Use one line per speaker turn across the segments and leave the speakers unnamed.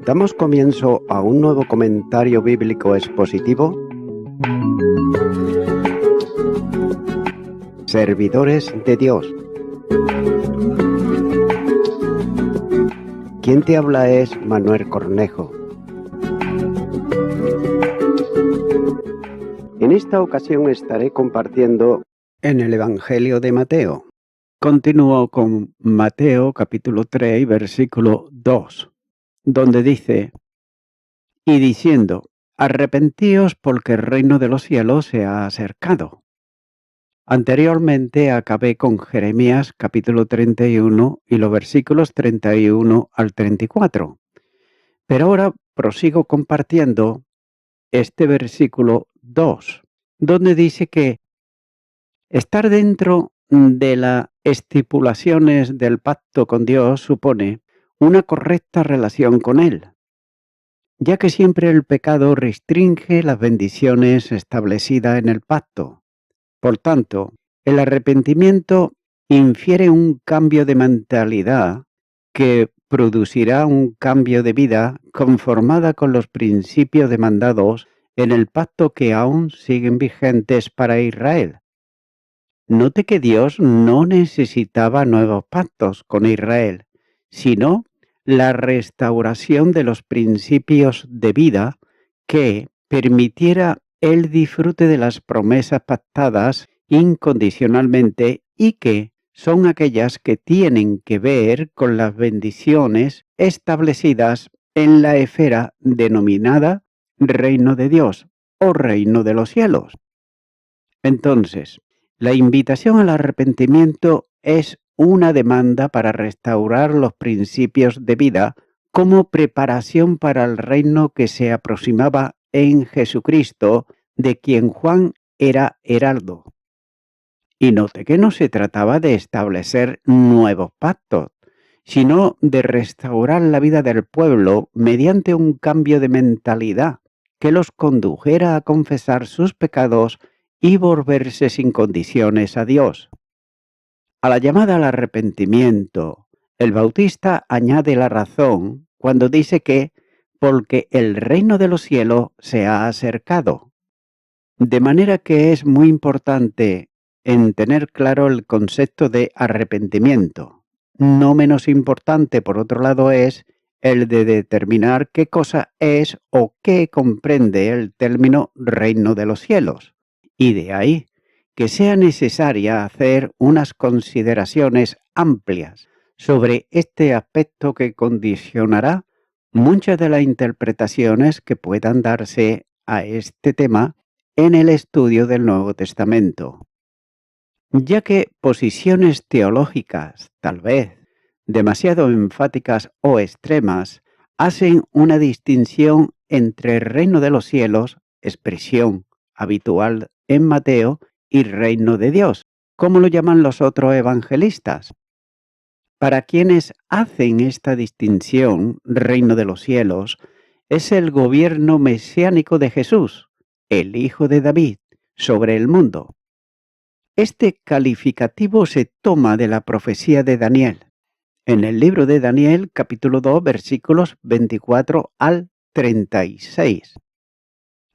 Damos comienzo a un nuevo comentario bíblico expositivo. Servidores de Dios. Quien te habla es Manuel Cornejo. En esta ocasión estaré compartiendo en el Evangelio de Mateo. Continúo con Mateo capítulo 3, versículo 2, donde dice: y diciendo, arrepentíos porque el reino de los cielos se ha acercado. Anteriormente acabé con Jeremías capítulo 31 y los versículos 31 al 34. Pero ahora prosigo compartiendo este versículo 2, donde dice que estar dentro de las estipulaciones del pacto con Dios supone una correcta relación con Él, ya que siempre el pecado restringe las bendiciones establecidas en el pacto. Por tanto, el arrepentimiento infiere un cambio de mentalidad que producirá un cambio de vida conformada con los principios demandados en el pacto que aún siguen vigentes para Israel. Note que Dios no necesitaba nuevos pactos con Israel, sino la restauración de los principios de vida que permitiera el disfrute de las promesas pactadas incondicionalmente y que son aquellas que tienen que ver con las bendiciones establecidas en la esfera denominada Reino de Dios o Reino de los cielos. Entonces, la invitación al arrepentimiento es una demanda para restaurar los principios de vida como preparación para el reino que se aproximaba en Jesucristo, de quien Juan era heraldo. Y note que no se trataba de establecer nuevos pactos, sino de restaurar la vida del pueblo mediante un cambio de mentalidad que los condujera a confesar sus pecados y volverse sin condiciones a Dios. A la llamada al arrepentimiento, el Bautista añade la razón cuando dice que porque el reino de los cielos se ha acercado. De manera que es muy importante en tener claro el concepto de arrepentimiento. No menos importante, por otro lado, es el de determinar qué cosa es o qué comprende el término reino de los cielos. Y de ahí que sea necesaria hacer unas consideraciones amplias sobre este aspecto que condicionará muchas de las interpretaciones que puedan darse a este tema en el estudio del Nuevo Testamento, ya que posiciones teológicas, tal vez demasiado enfáticas o extremas, hacen una distinción entre el reino de los cielos, expresión habitual en Mateo, y reino de Dios, como lo llaman los otros evangelistas. Para quienes hacen esta distinción, reino de los cielos es el gobierno mesiánico de Jesús, el Hijo de David, sobre el mundo. Este calificativo se toma de la profecía de Daniel, en el libro de Daniel, capítulo 2, versículos 24 al 36.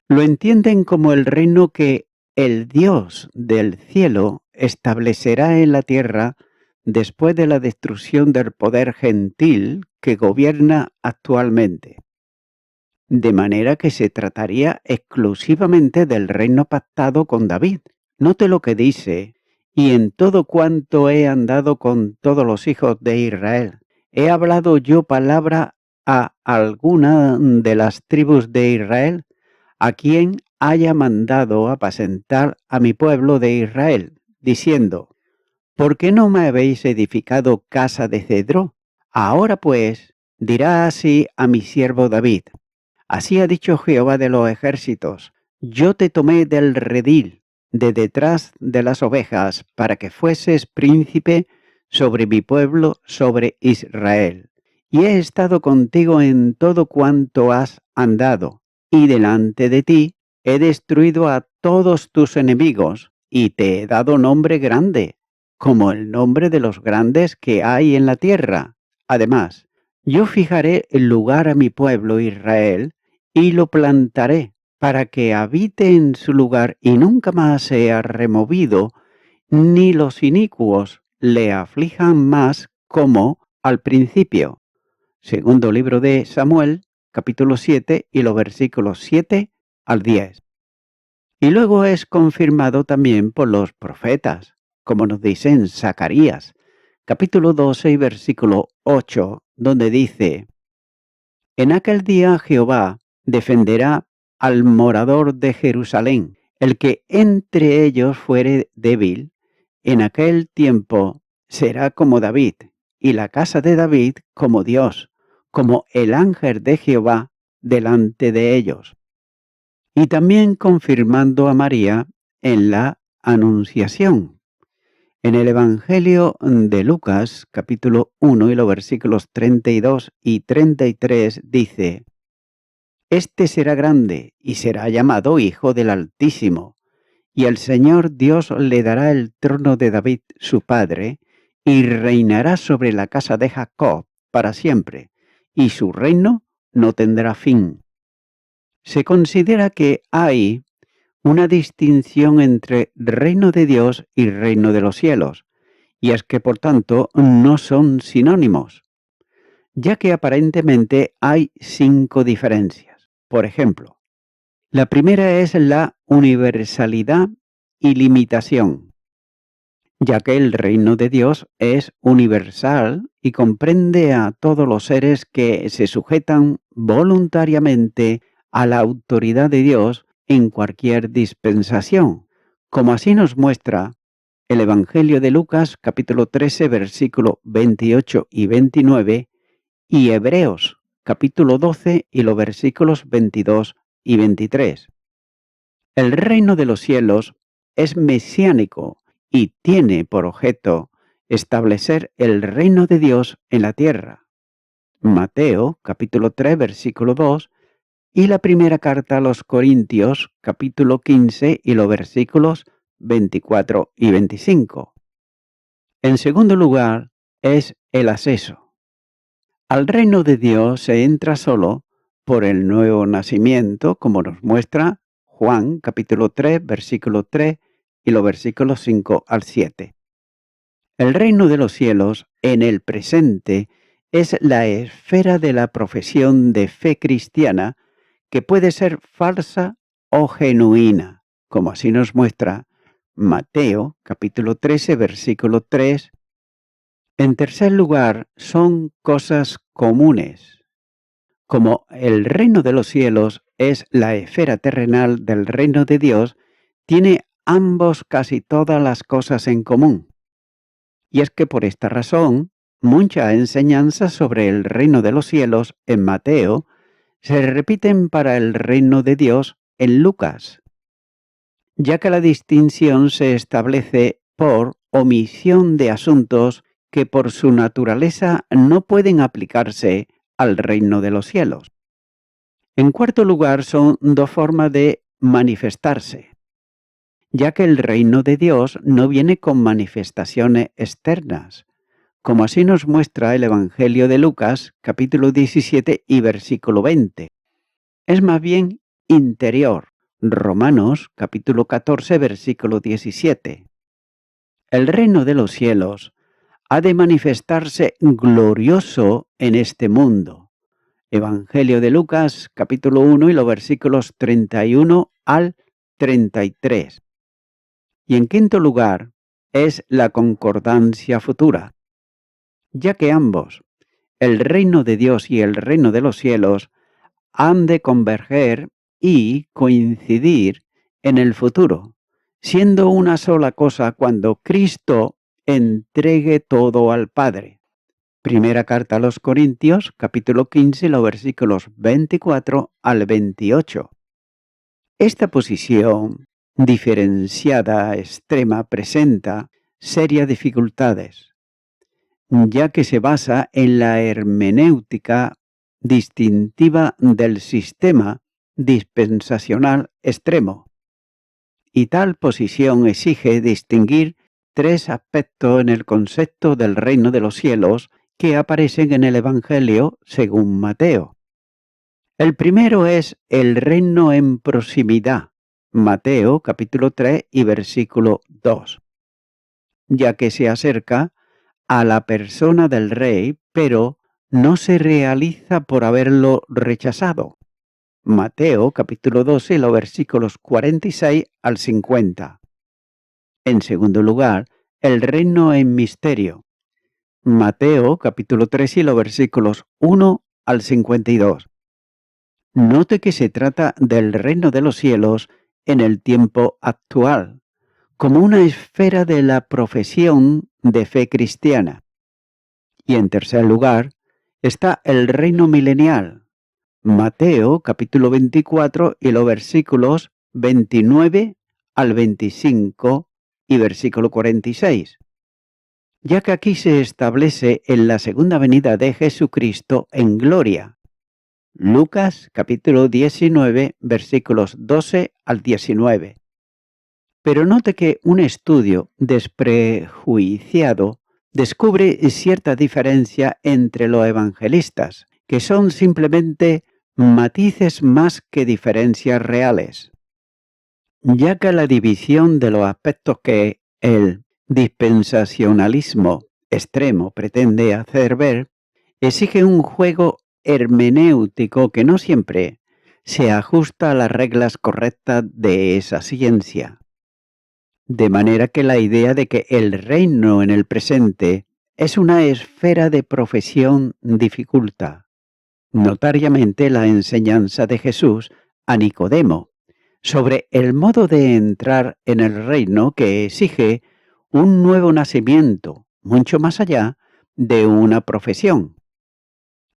Lo entienden como el reino que el Dios del cielo establecerá en la tierra después de la destrucción del poder gentil que gobierna actualmente. De manera que se trataría exclusivamente del reino pactado con David. Note lo que dice: y en todo cuanto he andado con todos los hijos de Israel, he hablado yo palabra a alguna de las tribus de Israel, a quien haya mandado apacentar a mi pueblo de Israel, diciendo: ¿por qué no me habéis edificado casa de cedro? Ahora pues, dirá así a mi siervo David: así ha dicho Jehová de los ejércitos: yo te tomé del redil, de detrás de las ovejas, para que fueses príncipe sobre mi pueblo, sobre Israel. Y he estado contigo en todo cuanto has andado, y delante de ti he destruido a todos tus enemigos, y te he dado nombre grande, como el nombre de los grandes que hay en la tierra. Además, Yo fijaré el lugar a mi pueblo Israel y lo plantaré para que habite en su lugar y nunca más sea removido, ni los inicuos le aflijan más como al principio. Segundo libro de Samuel, capítulo 7 y los versículos 7 al 10. Y luego es confirmado también por los profetas, como nos dice en Zacarías, capítulo 12 y versículo 8, donde dice: En aquel día Jehová defenderá al morador de Jerusalén, el que entre ellos fuere débil, en aquel tiempo será como David, y la casa de David como Dios, como el ángel de Jehová delante de ellos. Y también confirmando a María en la Anunciación. En el Evangelio de Lucas, capítulo 1 y los versículos 32 y 33 dice: Este será grande y será llamado Hijo del Altísimo, y el Señor Dios le dará el trono de David su padre, y reinará sobre la casa de Jacob para siempre, y su reino no tendrá fin. Se considera que hay una distinción entre reino de Dios y reino de los cielos, y es que por tanto no son sinónimos, ya que aparentemente hay 5 diferencias. Por ejemplo, la primera es la universalidad y limitación, ya que el reino de Dios es universal y comprende a todos los seres que se sujetan voluntariamente a la autoridad de Dios en cualquier dispensación, como así nos muestra el Evangelio de Lucas capítulo 13 versículo 28 y 29 y Hebreos capítulo 12 y los versículos 22 y 23. El reino de los cielos es mesiánico y tiene por objeto establecer el reino de Dios en la tierra. Mateo capítulo 3 versículo 2 y la primera carta a los Corintios capítulo 15 y los versículos 24 y 25. En segundo lugar es el acceso. Al reino de Dios se entra solo por el nuevo nacimiento, como nos muestra Juan capítulo 3, versículo 3 y los versículos 5 al 7. El reino de los cielos en el presente es la esfera de la profesión de fe cristiana que puede ser falsa o genuina, como así nos muestra Mateo capítulo 13, versículo 3. En tercer lugar, son cosas comunes. Como el reino de los cielos es la esfera terrenal del reino de Dios, tiene ambos casi todas las cosas en común. Y es que por esta razón, muchas enseñanzas sobre el reino de los cielos en Mateo se repiten para el reino de Dios en Lucas, ya que la distinción se establece por omisión de asuntos que por su naturaleza no pueden aplicarse al reino de los cielos. En cuarto lugar, son 2 formas de manifestarse, ya que el reino de Dios no viene con manifestaciones externas, como así nos muestra el Evangelio de Lucas, capítulo 17 y versículo 20. Es más bien interior. Romanos, capítulo 14, versículo 17. El reino de los cielos ha de manifestarse glorioso en este mundo. Evangelio de Lucas, capítulo 1 y los versículos 31 al 33. Y en quinto lugar, es la concordancia futura, ya que ambos, el reino de Dios y el reino de los cielos, han de converger y coincidir en el futuro, siendo una sola cosa cuando Cristo entregue todo al Padre. Primera carta a los Corintios, capítulo 15, los versículos 24 al 28. Esta posición diferenciada extrema presenta serias dificultades, ya que se basa en la hermenéutica distintiva del sistema dispensacional extremo, y tal posición exige distinguir 3 aspectos en el concepto del reino de los cielos que aparecen en el Evangelio según Mateo. El primero es el reino en proximidad, Mateo capítulo 3 y versículo 2, ya que se acerca a la persona del rey, pero no se realiza por haberlo rechazado. Mateo capítulo 12, los versículos 46 al 50. En segundo lugar, el reino en misterio. Mateo capítulo 3 y los versículos 1 al 52. Note que se trata del reino de los cielos en el tiempo actual, como una esfera de la profesión de fe cristiana. Y en tercer lugar, está el reino milenial. Mateo capítulo 24 y los versículos 29 al 25 y versículo 46. Ya que aquí se establece en la segunda venida de Jesucristo en gloria. Lucas capítulo 19 versículos 12 al 19. Pero note que un estudio desprejuiciado descubre cierta diferencia entre los evangelistas, que son simplemente matices más que diferencias reales, ya que la división de los aspectos que el dispensacionalismo extremo pretende hacer ver exige un juego hermenéutico que no siempre se ajusta a las reglas correctas de esa ciencia. De manera que la idea de que el reino en el presente es una esfera de profesión dificulta notariamente la enseñanza de Jesús a Nicodemo sobre el modo de entrar en el reino que exige un nuevo nacimiento, mucho más allá de una profesión.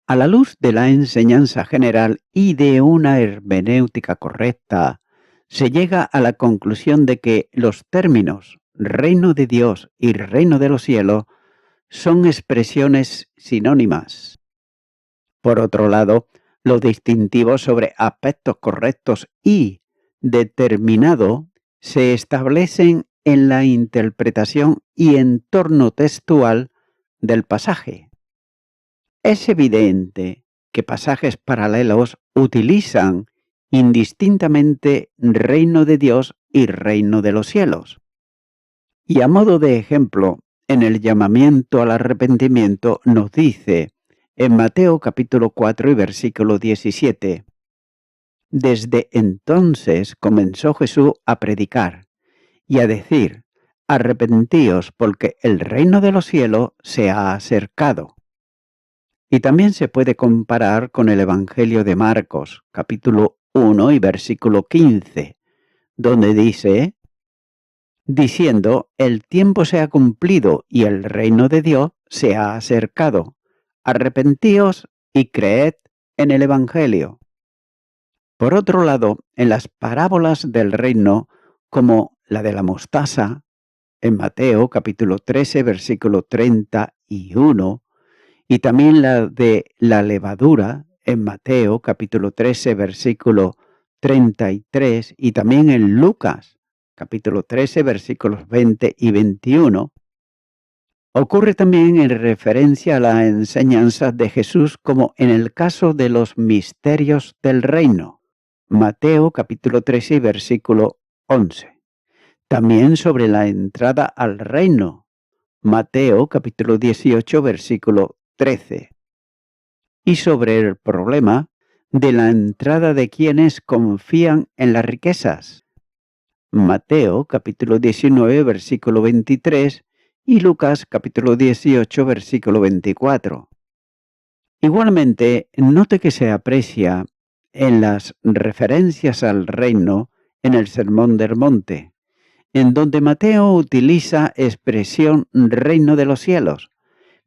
A la luz de la enseñanza general y de una hermenéutica correcta, se llega a la conclusión de que los términos reino de Dios y reino de los cielos son expresiones sinónimas. Por otro lado, los distintivos sobre aspectos correctos y determinados se establecen en la interpretación y entorno textual del pasaje. Es evidente que pasajes paralelos utilizan indistintamente reino de Dios y reino de los cielos. Y a modo de ejemplo, en el llamamiento al arrepentimiento nos dice en Mateo capítulo 4 y versículo 17, desde entonces comenzó Jesús a predicar y a decir, arrepentíos porque el reino de los cielos se ha acercado. Y también se puede comparar con el Evangelio de Marcos, capítulo 1 y versículo 15, donde dice, diciendo, el tiempo se ha cumplido y el reino de Dios se ha acercado. Arrepentíos y creed en el Evangelio. Por otro lado, en las parábolas del reino, como la de la mostaza, en Mateo capítulo 13, versículo 31, y también la de la levadura en Mateo capítulo 13 versículo 33 y también en Lucas capítulo 13 versículos 20 y 21. Ocurre también en referencia a las enseñanzas de Jesús como en el caso de los misterios del reino. Mateo capítulo 13 versículo 11. También sobre la entrada al reino. Mateo capítulo 18 versículo 13. Y sobre el problema de la entrada de quienes confían en las riquezas. Mateo capítulo 19 versículo 23 y Lucas capítulo 18 versículo 24. Igualmente, note que se aprecia en las referencias al reino en el Sermón del Monte, en donde Mateo utiliza expresión reino de los cielos,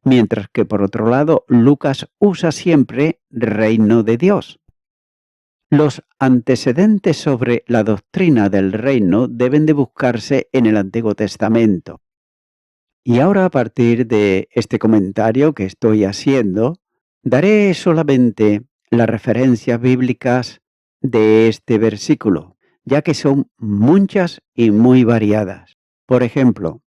mientras que por otro lado Lucas usa siempre reino de Dios. Los antecedentes sobre la doctrina del reino deben de buscarse en el Antiguo Testamento. Y ahora a partir de este comentario que estoy haciendo, daré solamente las referencias bíblicas de este versículo, ya que son muchas y muy variadas. Por ejemplo,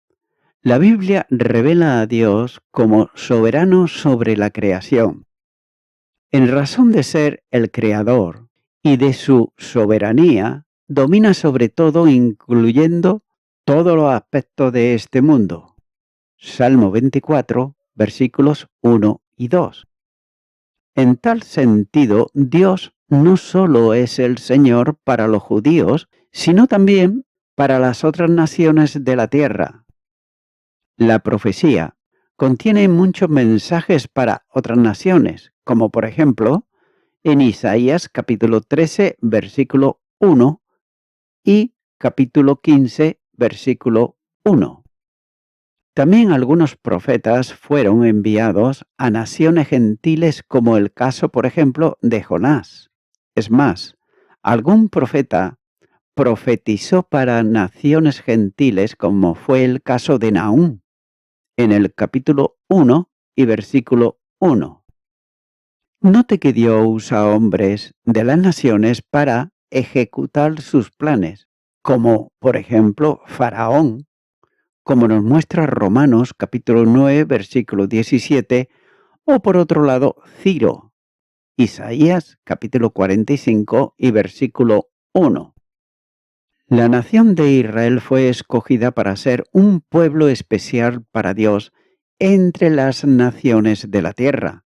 La Biblia revela a Dios como soberano sobre la creación. En razón de ser el creador y de su soberanía, domina sobre todo, incluyendo todos los aspectos de este mundo. Salmo 24, versículos 1 y 2. En tal sentido, Dios no solo es el Señor para los judíos, sino también para las otras naciones de la tierra. La profecía contiene muchos mensajes para otras naciones, como por ejemplo en Isaías capítulo 13, versículo 1 y capítulo 15, versículo 1. También algunos profetas fueron enviados a naciones gentiles, como el caso, por ejemplo, de Jonás. Es más, algún profeta profetizó para naciones gentiles, como fue el caso de Nahum, en el capítulo 1 y versículo 1. Note que Dios usa hombres de las naciones para ejecutar sus planes, como por ejemplo Faraón, como nos muestra Romanos capítulo 9, versículo 17, o por otro lado Ciro, Isaías capítulo 45 y versículo 1. La nación de Israel fue escogida para ser un pueblo especial para Dios entre las naciones de la tierra.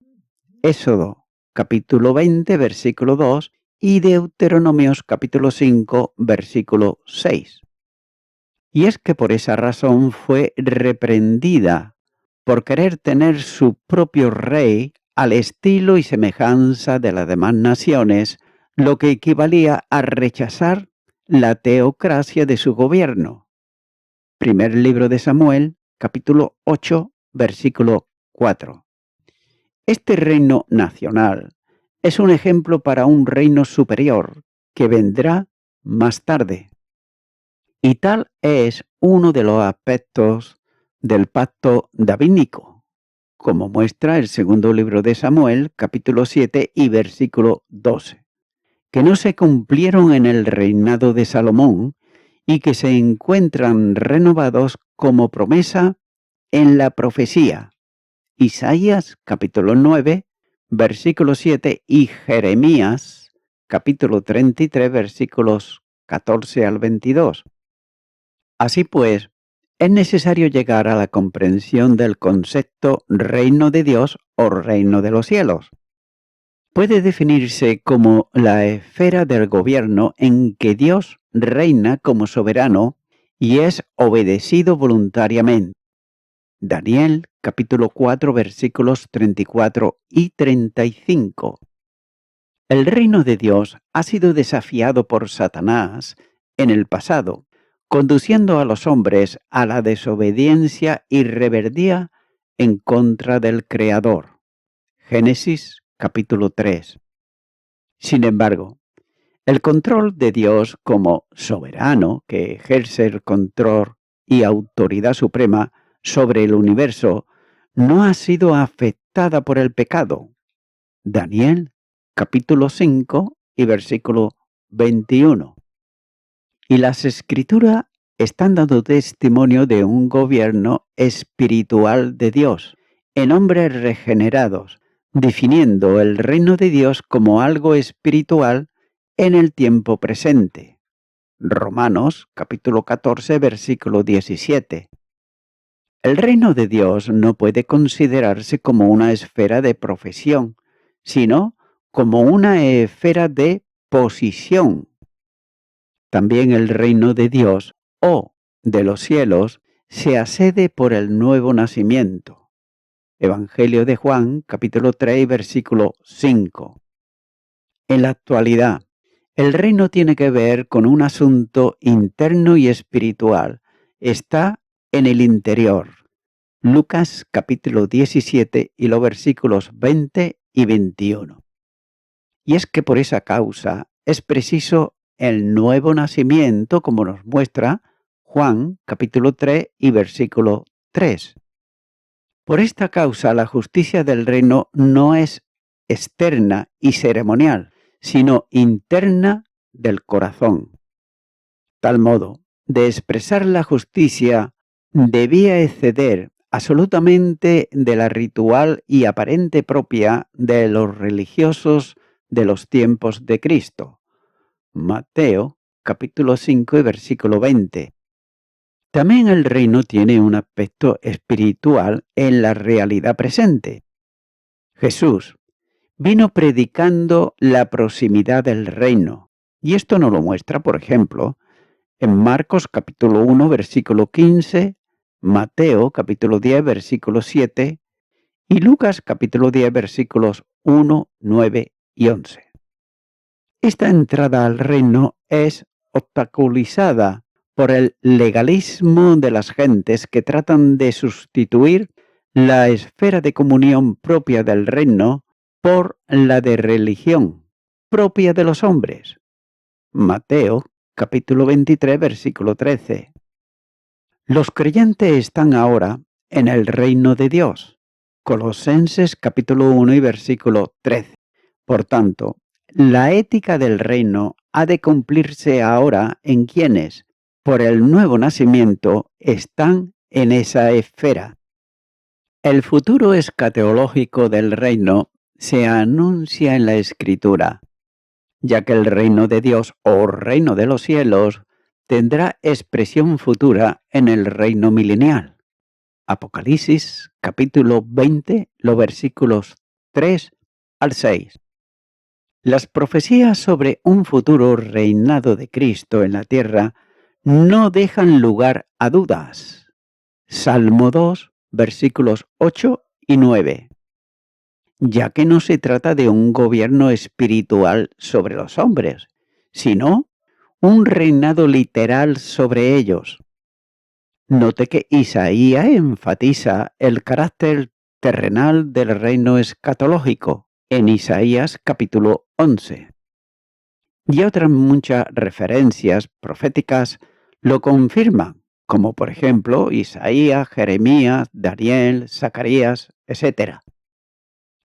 Éxodo capítulo 20, versículo 2 y Deuteronomios capítulo 5, versículo 6. Y es que por esa razón fue reprendida por querer tener su propio rey al estilo y semejanza de las demás naciones, lo que equivalía a rechazar la teocracia de su gobierno. Primer libro de Samuel, capítulo 8, versículo 4. Este reino nacional es un ejemplo para un reino superior que vendrá más tarde. Y tal es uno de los aspectos del pacto davídico, como muestra el segundo libro de Samuel, capítulo 7 y versículo 12, que no se cumplieron en el reinado de Salomón y que se encuentran renovados como promesa en la profecía. Isaías, capítulo 9, versículo 7 y Jeremías, capítulo 33, versículos 14 al 22. Así pues, es necesario llegar a la comprensión del concepto reino de Dios o reino de los cielos. Puede definirse como la esfera del gobierno en que Dios reina como soberano y es obedecido voluntariamente. Daniel capítulo 4 versículos 34 y 35. El reino de Dios ha sido desafiado por Satanás en el pasado, conduciendo a los hombres a la desobediencia y rebeldía en contra del Creador. Génesis capítulo 3. Sin embargo, el control de Dios como soberano, que ejerce el control y autoridad suprema sobre el universo, no ha sido afectada por el pecado. Daniel capítulo 5 y versículo 21. Y las Escrituras están dando testimonio de un gobierno espiritual de Dios, en hombres regenerados, definiendo el reino de Dios como algo espiritual en el tiempo presente. Romanos capítulo 14, versículo 17. El reino de Dios no puede considerarse como una esfera de profesión, sino como una esfera de posición. También el reino de Dios o de los cielos se accede por el nuevo nacimiento. Evangelio de Juan, capítulo 3, versículo 5. En la actualidad, el reino tiene que ver con un asunto interno y espiritual. Está en el interior. Lucas capítulo 17 y los versículos 20 y 21. Y es que por esa causa es preciso el nuevo nacimiento, como nos muestra Juan capítulo 3 y versículo 3. Por esta causa la justicia del reino no es externa y ceremonial, sino interna del corazón. Tal modo de expresar la justicia debía exceder absolutamente de la ritual y aparente propia de los religiosos de los tiempos de Cristo. Mateo, capítulo 5 y versículo 20. También el reino tiene un aspecto espiritual en la realidad presente. Jesús vino predicando la proximidad del reino, y esto nos lo muestra, por ejemplo, en Marcos capítulo 1, versículo 15, Mateo capítulo 10, versículo 7 y Lucas capítulo 10, versículos 1, 9 y 11. Esta entrada al reino es obstaculizada por el legalismo de las gentes que tratan de sustituir la esfera de comunión propia del reino por la de religión propia de los hombres. Mateo capítulo 23, versículo 13. Los creyentes están ahora en el reino de Dios. Colosenses capítulo 1 y versículo 13. Por tanto, la ética del reino ha de cumplirse ahora en quienes, por el nuevo nacimiento, están en esa esfera. El futuro escatológico del reino se anuncia en la Escritura, ya que el reino de Dios o reino de los cielos tendrá expresión futura en el reino milenial. Apocalipsis capítulo 20, los versículos 3 al 6. Las profecías sobre un futuro reinado de Cristo en la tierra no dejan lugar a dudas. Salmo 2, versículos 8 y 9. Ya que no se trata de un gobierno espiritual sobre los hombres, sino un reinado literal sobre ellos. Note que Isaías enfatiza el carácter terrenal del reino escatológico en Isaías capítulo 11. Y otras muchas referencias proféticas lo confirman, como por ejemplo Isaías, Jeremías, Daniel, Zacarías, etc.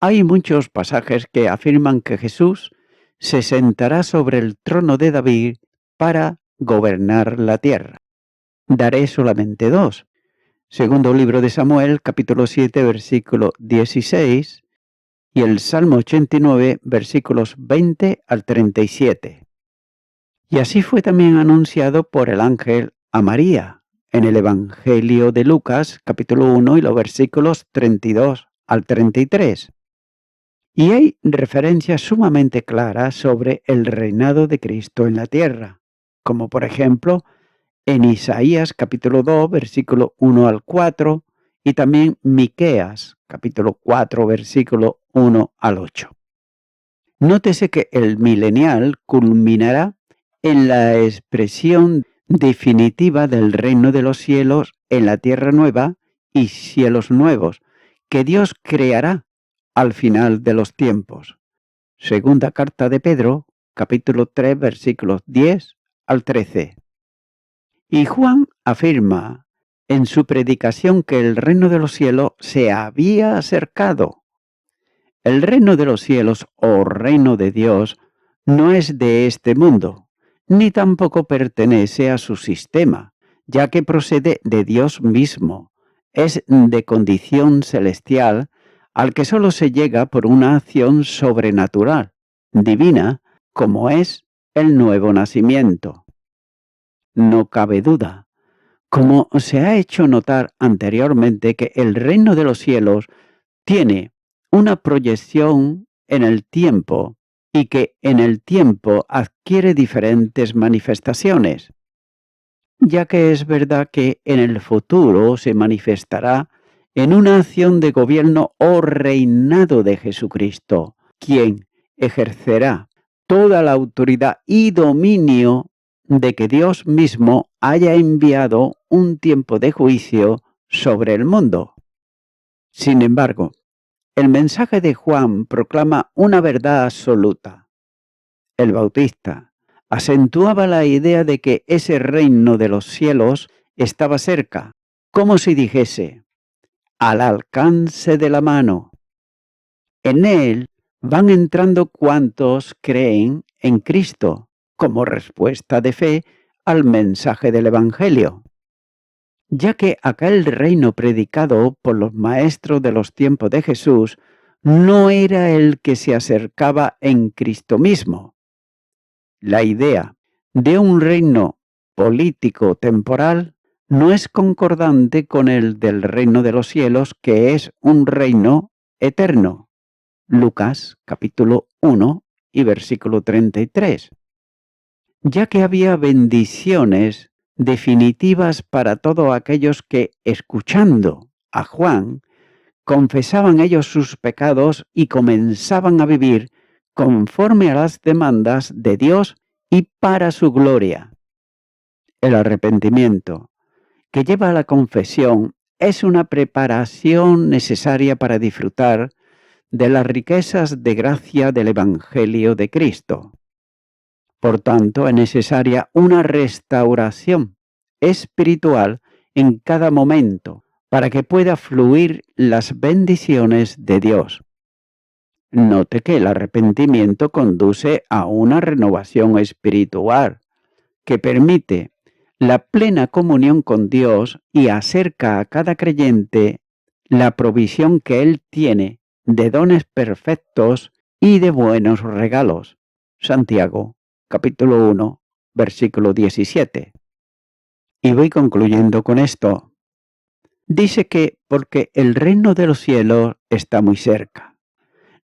Hay muchos pasajes que afirman que Jesús se sentará sobre el trono de David para gobernar la tierra. Daré solamente dos. Segundo libro de Samuel, capítulo 7, versículo 16, y el Salmo 89, versículos 20 al 37. Y así fue también anunciado por el ángel a María en el Evangelio de Lucas, capítulo 1, y los versículos 32 al 33. Y hay referencias sumamente claras sobre el reinado de Cristo en la tierra, como por ejemplo en Isaías capítulo 2, versículo 1 al 4, y también Miqueas capítulo 4, versículo 1 al 8. Nótese que el milenial culminará en la expresión definitiva del reino de los cielos en la tierra nueva y cielos nuevos, que Dios creará al final de los tiempos. Segunda carta de Pedro, capítulo 3, versículos 10 al 13. Y Juan afirma en su predicación que el reino de los cielos se había acercado. El reino de los cielos o reino de Dios no es de este mundo, ni tampoco pertenece a su sistema, ya que procede de Dios mismo. Es de condición celestial al que solo se llega por una acción sobrenatural, divina, como es el nuevo nacimiento. No cabe duda, como se ha hecho notar anteriormente, que el reino de los cielos tiene una proyección en el tiempo y que en el tiempo adquiere diferentes manifestaciones, ya que es verdad que en el futuro se manifestará en una acción de gobierno o reinado de Jesucristo, quien ejercerá toda la autoridad y dominio de que Dios mismo haya enviado un tiempo de juicio sobre el mundo. Sin embargo, el mensaje de Juan proclama una verdad absoluta. El Bautista acentuaba la idea de que ese reino de los cielos estaba cerca, como si dijese, al alcance de la mano. En él van entrando cuantos creen en Cristo, como respuesta de fe al mensaje del Evangelio. ya que aquel reino predicado por los maestros de los tiempos de Jesús no era el que se acercaba en Cristo mismo. La idea de un reino político temporal no es concordante con el del reino de los cielos, que es un reino eterno. Lucas capítulo 1 y versículo 33. Ya que había bendiciones definitivas para todos aquellos que, escuchando a Juan, confesaban ellos sus pecados y comenzaban a vivir conforme a las demandas de Dios y para su gloria. El arrepentimiento, que lleva a la confesión, es una preparación necesaria para disfrutar de las riquezas de gracia del Evangelio de Cristo. Por tanto, es necesaria una restauración espiritual en cada momento para que pueda fluir las bendiciones de Dios. Note que el arrepentimiento conduce a una renovación espiritual que permite la plena comunión con Dios y acerca a cada creyente la provisión que Él tiene de dones perfectos y de buenos regalos. Santiago, capítulo 1, versículo 17. Y voy concluyendo con esto. Dice que porque el reino de los cielos está muy cerca.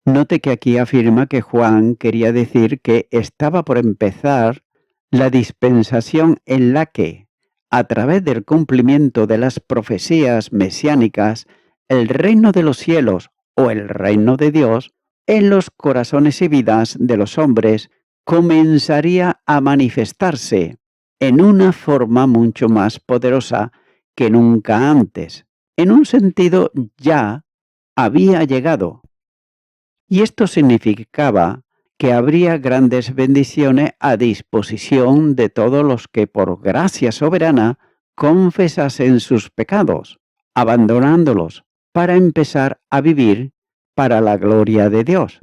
Note que aquí afirma que Juan quería decir que estaba por empezar la dispensación en la que, a través del cumplimiento de las profecías mesiánicas, el reino de los cielos o el reino de Dios en los corazones y vidas de los hombres comenzaría a manifestarse en una forma mucho más poderosa que nunca antes. En un sentido, ya había llegado. Y esto significaba que habría grandes bendiciones a disposición de todos los que por gracia soberana confesasen sus pecados, abandonándolos para empezar a vivir para la gloria de Dios.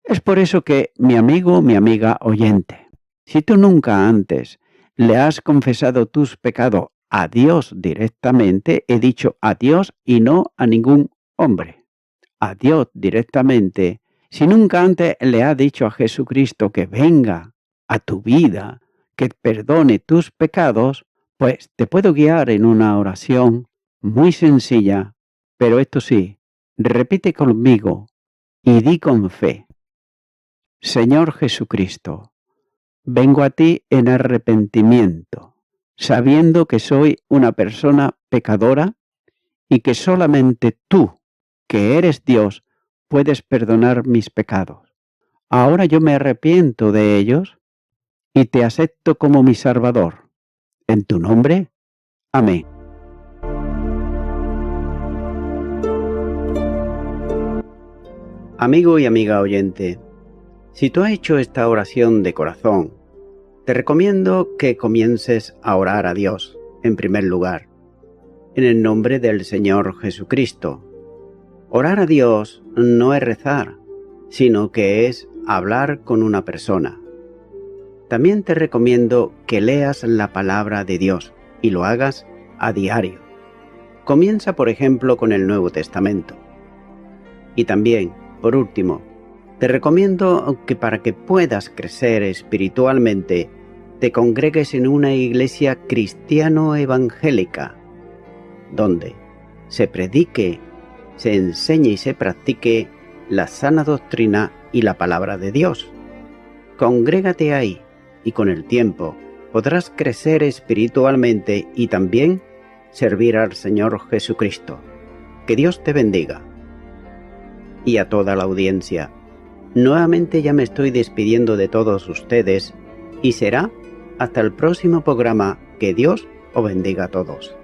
Es por eso que, mi amigo, mi amiga oyente, si tú nunca antes le has confesado tus pecados a Dios directamente, he dicho a Dios y no a ningún hombre, a Dios directamente, si nunca antes le has dicho a Jesucristo que venga a tu vida, que perdone tus pecados, pues te puedo guiar en una oración muy sencilla, pero esto sí, repite conmigo y di con fe: Señor Jesucristo, vengo a ti en arrepentimiento, sabiendo que soy una persona pecadora y que solamente tú, que eres Dios, puedes perdonar mis pecados. Ahora yo me arrepiento de ellos y te acepto como mi Salvador. En tu nombre, amén. Amigo y amiga oyente, si tú has hecho esta oración de corazón, te recomiendo que comiences a orar a Dios, en primer lugar, en el nombre del Señor Jesucristo. Orar a Dios no es rezar, sino que es hablar con una persona. También te recomiendo que leas la palabra de Dios y lo hagas a diario. Comienza, por ejemplo, con el Nuevo Testamento. Y también, por último, te recomiendo que para que puedas crecer espiritualmente, te congregues en una iglesia cristiano-evangélica, donde se predique, se enseñe y se practique la sana doctrina y la palabra de Dios. Congrégate ahí y con el tiempo podrás crecer espiritualmente y también servir al Señor Jesucristo. Que Dios te bendiga. Y a toda la audiencia, nuevamente ya me estoy despidiendo de todos ustedes y será hasta el próximo programa. Que Dios os bendiga a todos.